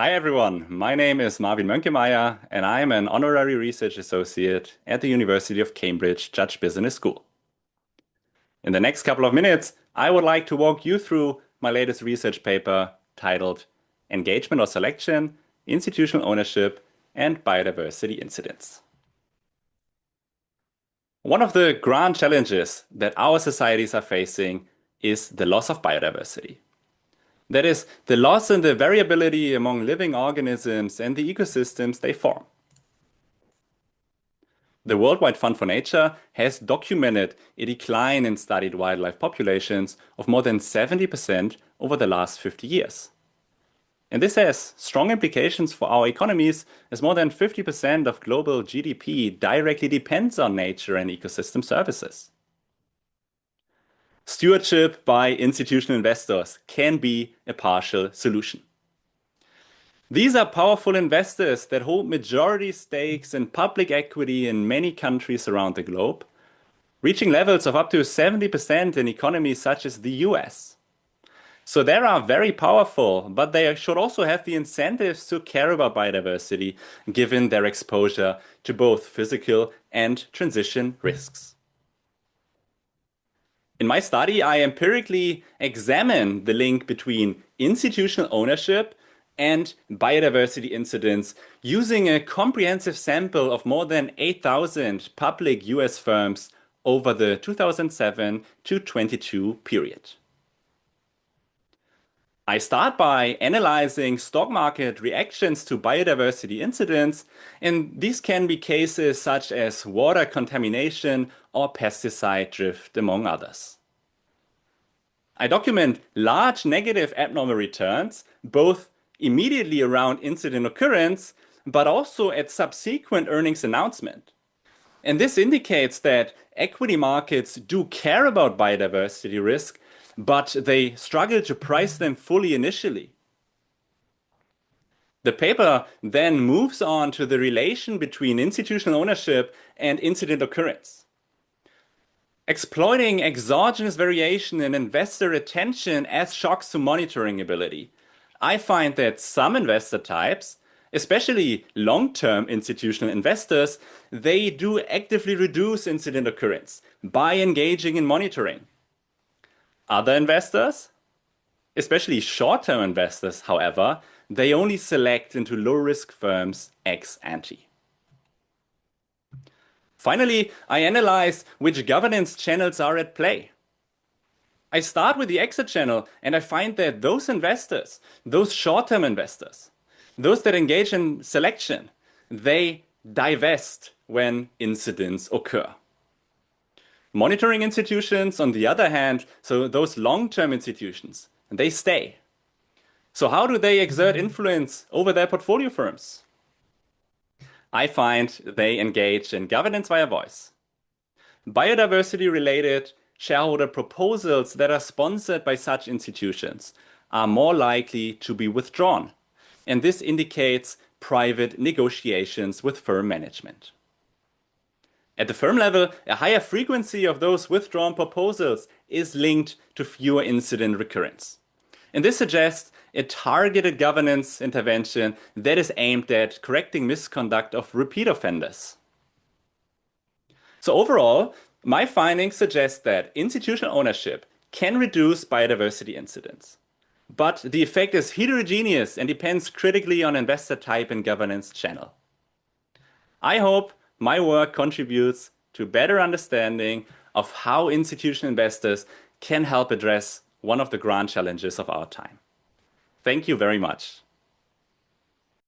Hi everyone, my name is Marwin Mönkemeyer and I am an honorary research associate at the University of Cambridge Judge Business School. In the next couple of minutes, I would like to walk you through my latest research paper titled Engagement or Selection, Institutional Ownership, and Biodiversity Incidents. One of the grand challenges that our societies are facing is the loss of biodiversity. That is, the loss in the variability among living organisms and the ecosystems they form. The Worldwide Fund for Nature has documented a decline in studied wildlife populations of more than 70% over the last 50 years. And this has strong implications for our economies, as more than 50% of global GDP directly depends on nature and ecosystem services. Stewardship by institutional investors can be a partial solution. These are powerful investors that hold majority stakes in public equity in many countries around the globe, reaching levels of up to 70% in economies such as the US. So they are very powerful, but they should also have the incentives to care about biodiversity, given their exposure to both physical and transition risks. In my study, I empirically examine the link between institutional ownership and biodiversity incidents using a comprehensive sample of more than 8,000 public US firms over the 2007 to 22 period. I start by analyzing stock market reactions to biodiversity incidents, and these can be cases such as water contamination or pesticide drift, among others. I document large negative abnormal returns, both immediately around incident occurrence, but also at subsequent earnings announcement. And this indicates that equity markets do care about biodiversity risk, but they struggle to price them fully initially. The paper then moves on to the relation between institutional ownership and incident occurrence. Exploiting exogenous variation in investor attention as shocks to monitoring ability, I find that some investor types, especially long-term institutional investors, they do actively reduce incident occurrence by engaging in monitoring. Other investors, especially short-term investors, however, they only select into low-risk firms ex ante. Finally, I analyze which governance channels are at play. I start with the exit channel and I find that those investors, those short-term investors, those that engage in selection, they divest when incidents occur. Monitoring institutions, on the other hand, so those long-term institutions, they stay. So how do they exert influence over their portfolio firms? I find they engage in governance via voice. Biodiversity-related shareholder proposals that are sponsored by such institutions are more likely to be withdrawn, and this indicates private negotiations with firm management. At the firm level, a higher frequency of those withdrawn proposals is linked to fewer incident recurrence. And this suggests a targeted governance intervention that is aimed at correcting misconduct of repeat offenders. So overall, my findings suggest that institutional ownership can reduce biodiversity incidents. But the effect is heterogeneous and depends critically on investor type and governance channel. I hope my work contributes to better understanding of how institutional investors can help address one of the grand challenges of our time. Thank you very much.